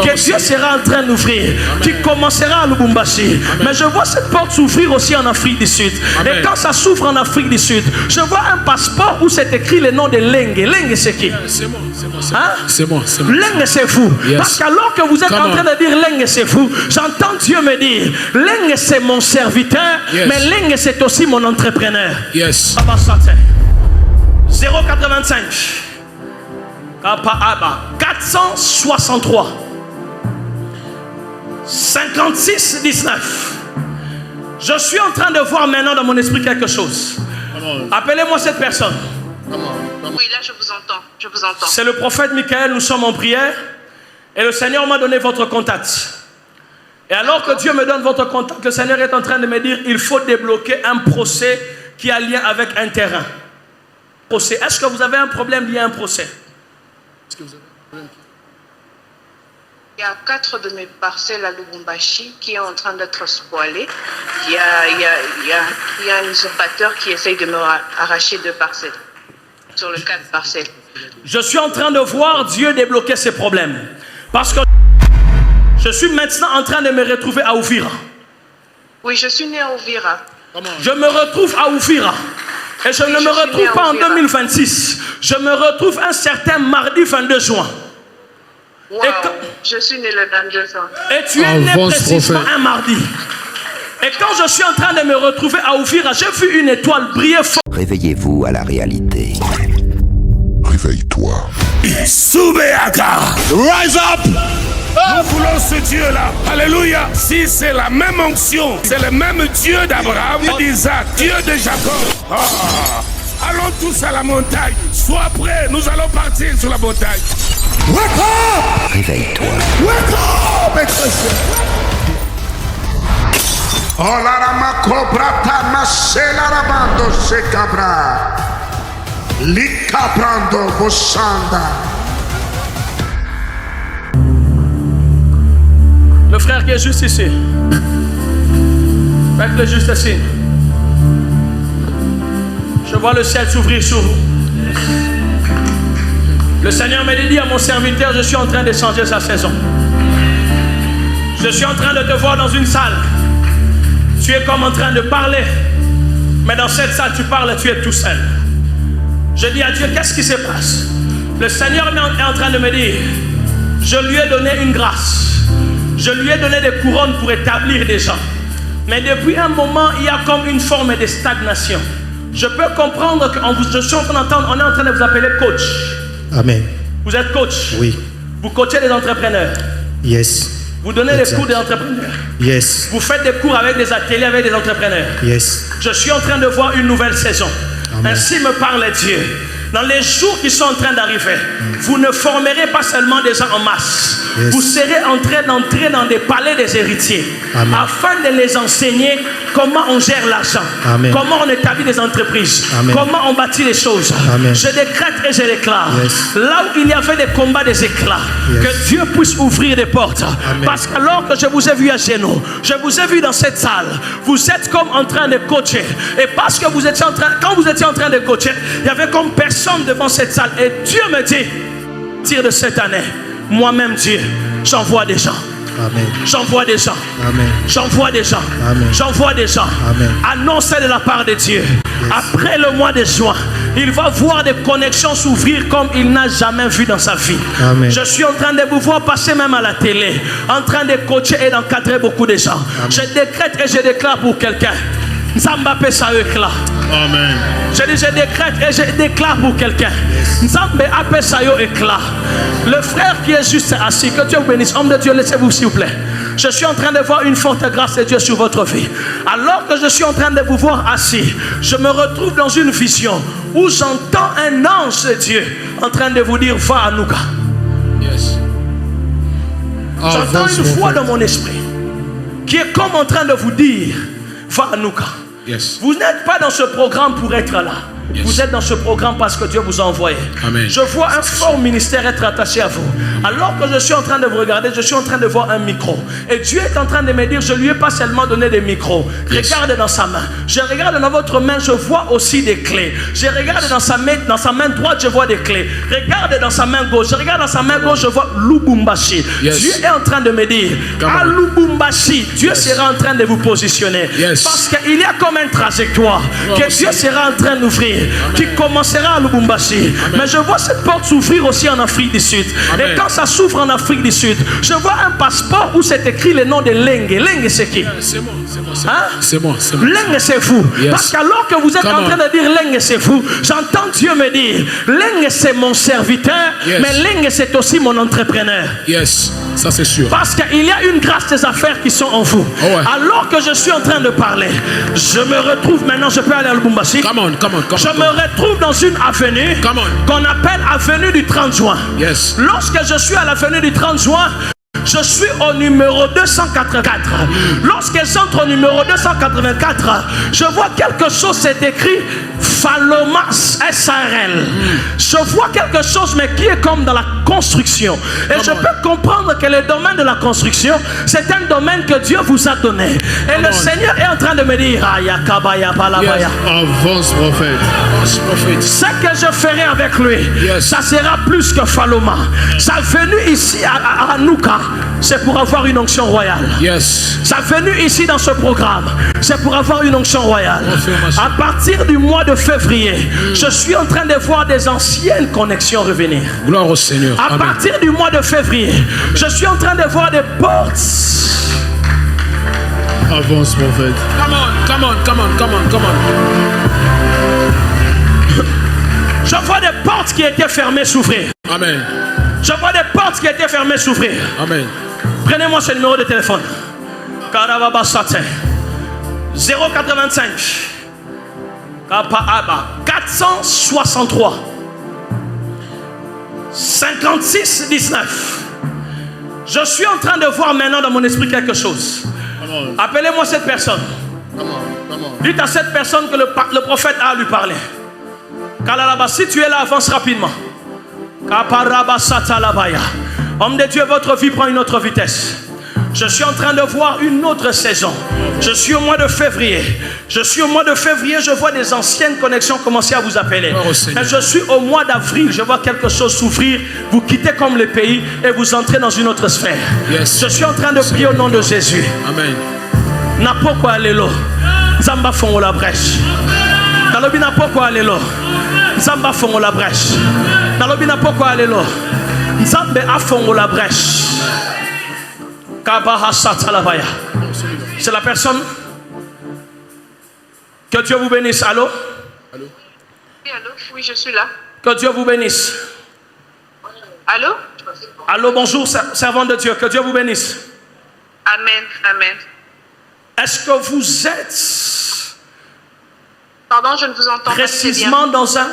que Dieu sera en train d'ouvrir, qui commencera à Lubumbashi. Mais je vois cette porte s'ouvrir aussi en Afrique du Sud. Et quand ça s'ouvre en Afrique du Sud, je vois un passeport où c'est écrit le nom de Lengue. Lengue, c'est qui? C'est moi, c'est moi. Lengue, c'est vous. Parce qu'alors que vous êtes en train de dire Lengue, c'est vous, j'entends Dieu me dire Lengue, c'est mon serviteur, mais Lengue, c'est aussi mon entrepreneur. Yes. 085 463 56 19. Je suis en train de voir maintenant dans mon esprit quelque chose. Appelez-moi cette personne. Oui, là je vous entends. Je vous entends. C'est le prophète Michael, nous sommes en prière. Et le Seigneur m'a donné votre contact. Et alors que Dieu me donne votre contact, le Seigneur est en train de me dire il faut débloquer un procès qui a lien avec un terrain. Procès. Est-ce que vous avez un problème lié à un procès? Est-ce que vous avez un problème? Il y a 4 de mes parcelles à Lubumbashi qui est en train d'être spoilées. Il y a un usurpateur qui essaye de me arracher 2 parcelles. Sur le 4 parcelles. Je suis en train de voir Dieu débloquer ces problèmes. Parce que je suis maintenant en train de me retrouver à Ouvira. Oui, je suis né à Ouvira. Je me retrouve à Ouvira. Et je ne me retrouve pas en 2026. Je me retrouve un certain mardi 22 juin. Wow, je suis né le 22 juin. Et tu es né précisément un mardi. Et quand je suis en train de me retrouver à Ouvira, j'ai vu une étoile briller fort. Réveillez-vous à la réalité. Réveille-toi. Soubeaka. Rise up. Nous voulons ce Dieu-là. Alléluia. Si c'est la même onction, c'est le même Dieu d'Abraham, d'Isaac, Dieu de Jacob. Allons tous à la montagne. Sois prêts, nous allons partir sur la montagne. Wake up! Réveille-toi. Wake up! Oh la rama cobra tamasela rabando se cabra. Licabrando bossanda. Le frère qui est juste ici. Avec le juste ici. Je vois le ciel s'ouvrir sur vous. Le Seigneur m'a dit à mon serviteur, je suis en train de changer sa saison. Je suis en train de te voir dans une salle. Tu es comme en train de parler. Mais dans cette salle, tu parles et tu es tout seul. Je dis à Dieu, qu'est-ce qui se passe? Le Seigneur est en train de me dire, je lui ai donné une grâce. Je lui ai donné des couronnes pour établir des gens. Mais depuis un moment, il y a comme une forme de stagnation. Je peux comprendre que je suis en train d'entendre, on est en train de vous appeler coach. Amen. Vous êtes coach? Oui. Vous coachez des entrepreneurs? Yes. Vous donnez des cours des entrepreneurs? Yes. Vous faites des cours avec des ateliers avec des entrepreneurs? Yes. Je suis en train de voir une nouvelle saison. Amen. Ainsi me parle Dieu. Dans les jours qui sont en train d'arriver, vous ne formerez pas seulement des gens en masse. Yes. Vous serez en train d'entrer dans des palais des héritiers. Amen. Afin de les enseigner comment on gère l'argent. Amen. Comment on établit des entreprises. Amen. Comment on bâtit les choses. Amen. Je décrète et je déclare. Yes. Là où il y avait des combats, des éclats. Yes. Que Dieu puisse ouvrir des portes. Amen. Parce qu'alors que je vous ai vu à genoux, je vous ai vu dans cette salle, vous êtes comme en train de coacher. Et parce que vous étiez en train, quand vous étiez en train de coacher, il y avait comme personne devant cette salle. Et Dieu me dit, tire de cette année, moi-même Dieu, j'envoie des gens. Amen. J'envoie des gens. Amen. J'envoie des gens. Amen. J'envoie des gens. Amen. Annoncez de la part de Dieu. Yes. Après le mois de juin, il va voir des connexions s'ouvrir comme il n'a jamais vu dans sa vie. Amen. Je suis en train de vous voir passer même à la télé, en train de coacher et d'encadrer beaucoup de gens. Amen. Je décrète et je déclare pour quelqu'un. Nzamba paie ça éclat. Amen. Je dis, je décrète et je déclare pour quelqu'un. Nzambe appelle ça éclat. Le frère qui est juste assis, que Dieu vous bénisse. Homme de Dieu, laissez-vous s'il vous plaît. Je suis en train de voir une forte grâce de Dieu sur votre vie. Alors que je suis en train de vous voir assis, je me retrouve dans une vision où j'entends un ange de Dieu en train de vous dire, va à Nouka. Yes. J'entends une voix dans mon esprit qui est comme en train de vous dire, va à Nouka. Yes. Vous n'êtes pas dans ce programme pour être là. Vous êtes dans ce programme parce que Dieu vous a envoyé. Amen. Je vois un fort ministère être attaché à vous. Alors que je suis en train de vous regarder, je suis en train de voir un micro. Et Dieu est en train de me dire, je ne lui ai pas seulement donné des micros. Regarde dans sa main. Je regarde dans votre main, je vois aussi des clés. Je regarde dans sa main droite, je vois des clés. Regarde dans sa main gauche. Je regarde dans sa main gauche, je vois Lubumbashi. Yes. Dieu est en train de me dire, à Lubumbashi, Dieu sera en train de vous positionner. Yes. Parce qu'il y a comme une trajectoire que Dieu sera en train d'ouvrir, qui commencera à Lubumbashi. Mais je vois cette porte s'ouvrir aussi en Afrique du Sud. Amen. Et quand ça s'ouvre en Afrique du Sud, je vois un passeport où c'est écrit le nom de Lengue. Lengue, c'est qui? C'est moi, c'est moi, Hein? c'est moi, c'est moi. Lengue, c'est vous. Yes. Parce qu'alors que vous êtes Come en train on. de dire Lengue, c'est vous, j'entends Dieu me dire Lengue, c'est mon serviteur, Yes. mais Lengue, c'est aussi mon entrepreneur. Yes, ça c'est sûr. Parce qu'il y a une grâce des affaires qui sont en vous. Oh ouais. Alors que je suis en train de parler, je me retrouve maintenant, je peux aller à Lubumbashi. Come on, come on, come on. Je me retrouve dans une avenue Come on. qu'on appelle avenue du 30 juin. Yes. Lorsque je suis à l'avenue du 30 juin, je suis au numéro 284. Lorsque j'entre au numéro 284, je vois quelque chose, c'est écrit Falomas SRL. Je vois quelque chose, mais qui est comme dans la construction. Et je peux comprendre que le domaine de la construction, c'est un domaine que Dieu vous a donné. Et le Seigneur est en train de me dire, Ayakabaya Balabaya. Yes. Avance prophète. Avance prophète. Ce que je ferai avec lui, Yes. ça sera plus que Faloma. Sa venue ici à Nouka, c'est pour avoir une onction royale. Yes. Sa venue ici dans ce programme, c'est pour avoir une onction royale. Confirmation. À partir du mois de février, je suis en train de voir des anciennes connexions revenir. Gloire au Seigneur. À Amen. partir du mois de février, je suis en train de voir des portes. Avance prophète. Come on, come on, come on, come on, come on. Je vois des portes qui étaient fermées s'ouvrir. Amen. Je vois des portes qui étaient fermées s'ouvrir. Amen. Prenez-moi ce numéro de téléphone. Karababasate. 085 463 56 19. Je suis en train de voir maintenant dans mon esprit quelque chose. Come on, Appelez-moi cette personne. come on, come on. Dites à cette personne que le prophète a à lui parler. Kalalaba, si tu es là, avance rapidement. Kaparabasata-labaya. Homme de Dieu, votre vie prend une autre vitesse. Je suis en train de voir une autre saison. Je suis au mois de février. Je suis au mois de février, je vois des anciennes connexions commencer à vous appeler. Et je suis au mois d'avril, je vois quelque chose s'ouvrir. Vous quittez comme le pays et vous entrez dans une autre sphère. Yes. Je suis en train de prier au nom de Jésus. Amen. Napoko alelo. Zamba fongo la brèche. Nalobi napoko alelo. Zamba fongo la brèche. Nalobi napoko alelo. Nzambe afongo la brèche. C'est la personne. Que Dieu vous bénisse. Allô? Oui, allô? Oui, je suis là. Que Dieu vous bénisse. Allô? Allô, bonjour, servant de Dieu. Que Dieu vous bénisse. Amen, amen. Est-ce que vous êtes Pardon, je ne vous entends pas très bien. précisément dans un...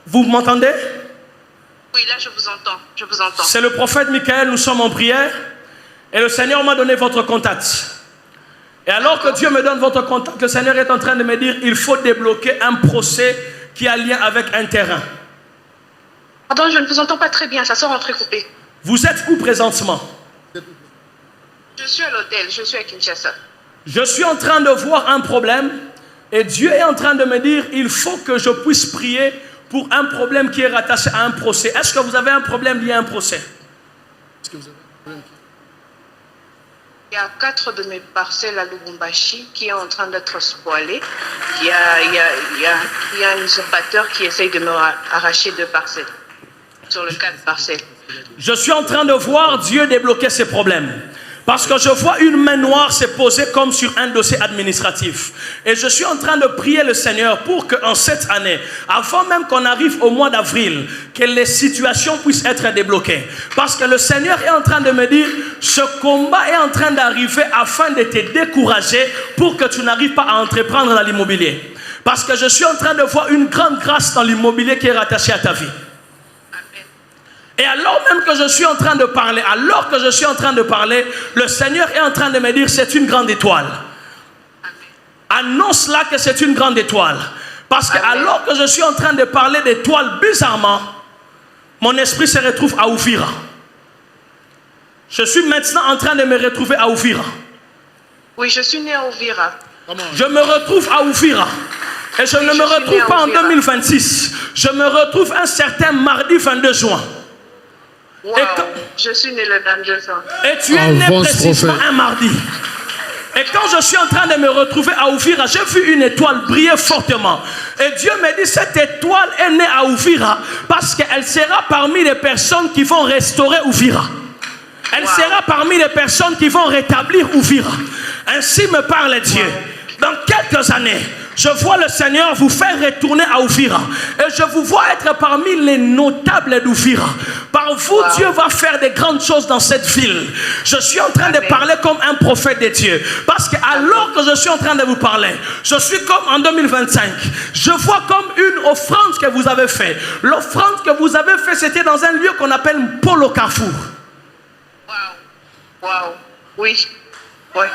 Vous m'entendez? Oui, là, je vous entends. Je vous entends. C'est le prophète Michael, nous sommes en prière. Et le Seigneur m'a donné votre contact. Et alors que Dieu me donne votre contact, le Seigneur est en train de me dire il faut débloquer un procès qui a lien avec un terrain. Pardon, je ne vous entends pas très bien. Ça sort entrecoupé. Vous êtes où présentement? Je suis à l'hôtel. Je suis à Kinshasa. Je suis en train de voir un problème. Et Dieu est en train de me dire il faut que je puisse prier pour un problème qui est rattaché à un procès. Est-ce que vous avez un problème lié à un procès? Il y a 4 de mes parcelles à Lubumbashi qui est en train d'être spoilées. Il y a un usurpateur qui essaye de me arracher 2 parcelles. Sur le 4 parcelles. Je suis en train de voir Dieu débloquer ces problèmes. Parce que je vois une main noire se poser comme sur un dossier administratif. Et je suis en train de prier le Seigneur pour qu'en cette année, avant même qu'on arrive au mois d'avril, que les situations puissent être débloquées. Parce que le Seigneur est en train de me dire, ce combat est en train d'arriver afin de te décourager pour que tu n'arrives pas à entreprendre dans l'immobilier. Parce que je suis en train de voir une grande grâce dans l'immobilier qui est rattachée à ta vie. Et alors même que je suis en train de parler, le Seigneur est en train de me dire c'est une grande étoile. Annonce là que c'est une grande étoile. Parce que alors que je suis en train de parler d'étoiles, bizarrement, mon esprit se retrouve à Oufira. Je suis maintenant en train de me retrouver à Oufira. Oui, je suis né à Ouvira. Je me retrouve à Oufira. Et je ne me retrouve pas en 2026. Je me retrouve un certain mardi 22 juin. Wow. Je suis né le 22 juin. Et tu es né précisément un mardi. Et quand je suis en train de me retrouver à Oufira, j'ai vu une étoile briller fortement. Et Dieu me dit, cette étoile est née à Oufira parce qu'elle sera parmi les personnes qui vont restaurer Oufira. Elle sera parmi les personnes qui vont rétablir Oufira. Ainsi me parle Dieu. Dans quelques années, je vois le Seigneur vous faire retourner à Oufira. Et je vous vois être parmi les notables d'Oufira. Par vous, Dieu va faire des grandes choses dans cette ville. Je suis en train de parler comme un prophète de Dieu. Parce que alors que je suis en train de vous parler, je suis comme en 2025. Je vois comme une offrande que vous avez fait. L'offrande que vous avez fait, c'était dans un lieu qu'on appelle Polo Carrefour. Wow. Oui. Ouais.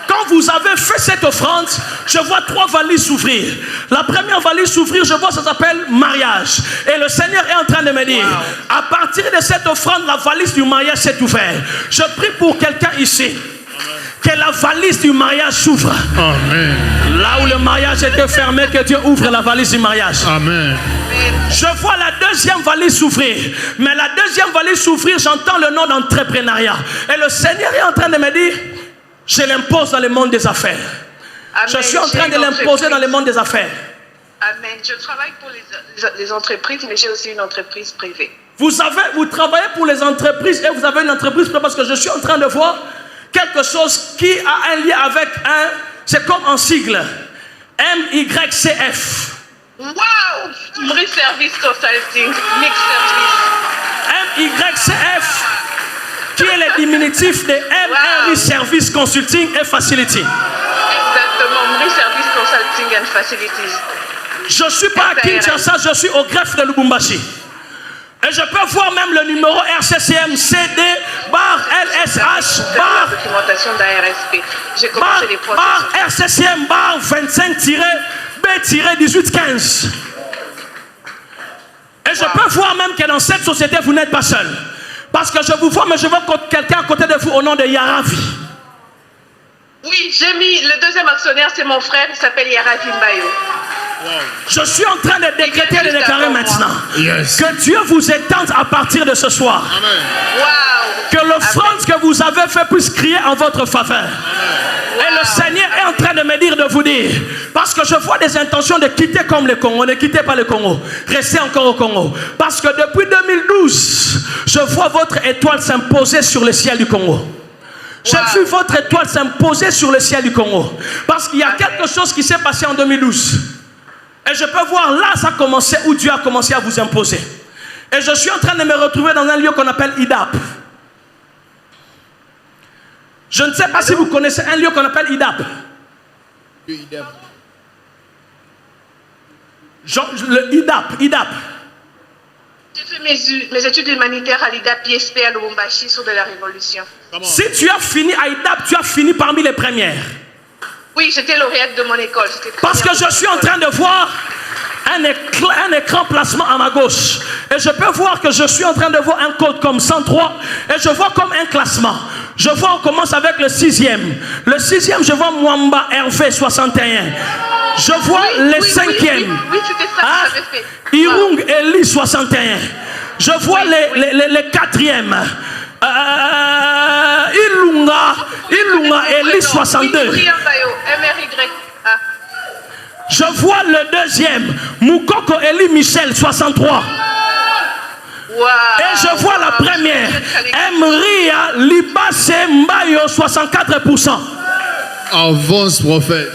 Quand vous avez fait cette offrande, je vois 3 valises s'ouvrir. La première valise s'ouvrir, je vois, ça s'appelle mariage. Et le Seigneur est en train de me dire, à partir de cette offrande, la valise du mariage s'est ouverte. Je prie pour quelqu'un ici, que la valise du mariage s'ouvre. Amen. Là où le mariage était fermé, que Dieu ouvre la valise du mariage. Amen. Je vois la deuxième valise s'ouvrir. Mais la deuxième valise s'ouvrir, j'entends le nom d'entrepreneuriat. Et le Seigneur est en train de me dire, je l'impose dans le monde des affaires. Amen. Je suis en train de l'imposer dans le monde des affaires. Amen. Je travaille pour les entreprises, mais j'ai aussi une entreprise privée. Vous travaillez pour les entreprises et vous avez une entreprise privée parce que je suis en train de voir quelque chose qui a un lien avec un, c'est comme un sigle, MYCF. Wow! Mri Service Consulting, Mix Service. MYCF, qui est le diminutif de MRI Service Consulting et Facility. Exactement, Mri Service Consulting and Facilities. Je ne suis pas à Kinshasa, je suis au greffe de Lubumbashi. Et je peux voir même le numéro RCCM CD bar LSH bar documentation d'ARSP. J'ai commencé les processus. Bar RCCM bar 25-B-1815. Et je peux voir même que dans cette société, vous n'êtes pas seul. Parce que je vous vois, mais je vois quelqu'un à côté de vous au nom de Yaravi. Oui, j'ai mis le deuxième actionnaire, c'est mon frère, il s'appelle Yaravi Mbayo. Je suis en train de décréter et de déclarer maintenant que Dieu vous étende à partir de ce soir. Amen. Wow. Que l'offrande que vous avez fait puisse crier en votre faveur. Et le Seigneur est en train de me dire, de vous dire, parce que je vois des intentions de quitter comme le Congo. Ne quittez pas le Congo, restez encore au Congo. Parce que depuis 2012, je vois votre étoile s'imposer sur le ciel du Congo. J'ai vu votre étoile s'imposer sur le ciel du Congo. Parce qu'il y a quelque chose qui s'est passé en 2012. Et je peux voir là, ça a commencé, où Dieu a commencé à vous imposer. Et je suis en train de me retrouver dans un lieu qu'on appelle IDAP. Je ne sais pas si vous connaissez un lieu qu'on appelle IDAP. Le IDAP. J'ai fait mes études humanitaires à l'IDAP ISP à Lubumbashi sur de la révolution. Si tu as fini à IDAP, tu as fini parmi les premières. Oui, j'étais lauréate de mon école. Parce que je suis en train de voir un écran placement à ma gauche. Et je peux voir que je suis en train de voir un code comme 103. Et je vois comme un classement. Je vois, on commence avec le 6e. Le 6e, je vois Mwamba Hervé 61. Je vois le 5e. Oui, c'était ça que j'avais fait. Irung Eli 61. Je vois les 4e. Ilunga Eli 62. Je vois le 2e, Moukoko Eli Michel 63. Et je vois la première, Emria Libase Mbayo 64%. Avance, prophète.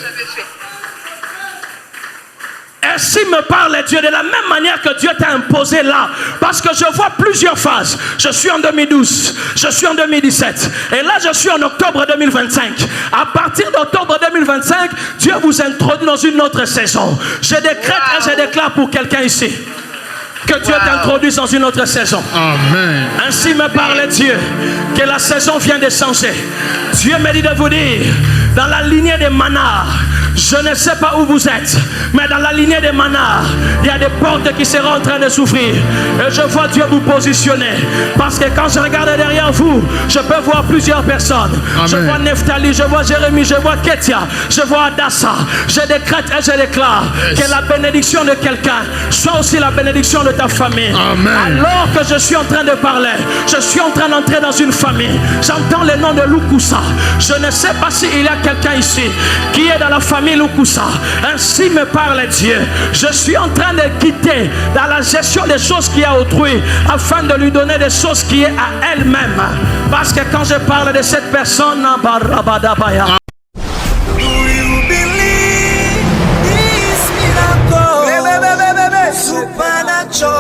Ainsi me parle Dieu, de la même manière que Dieu t'a imposé là. Parce que je vois plusieurs phases. Je suis en 2012, je suis en 2017. Et là je suis en octobre 2025. À partir d'octobre 2025, Dieu vous introduit dans une autre saison. Je décrète et je déclare pour quelqu'un ici que Dieu t'introduise dans une autre saison. Amen. Ainsi me parle Dieu, que la saison vient de changer. Dieu me dit de vous dire, Dans la lignée des manards, je ne sais pas où vous êtes, mais dans la lignée des manards, il y a des portes qui seront en train de s'ouvrir. Et je vois Dieu vous positionner. Parce que quand je regarde derrière vous, je peux voir plusieurs personnes. Amen. Je vois Nephtali, je vois Jérémie, je vois Ketia, je vois Adassa. Je décrète et je déclare que la bénédiction de quelqu'un soit aussi la bénédiction de ta famille. Amen. Alors que je suis en train de parler, je suis en train d'entrer dans une famille. J'entends le nom de Lukusa. Je ne sais pas s'il y a quelqu'un ici qui est dans la famille Lukusa. Ainsi me parle Dieu. Je suis en train de quitter dans la gestion des choses qui est à autrui afin de lui donner des choses qui est à elle-même. Parce que quand je parle de cette personne, Barabadabaya. Do you believe this miracle? Supernatural.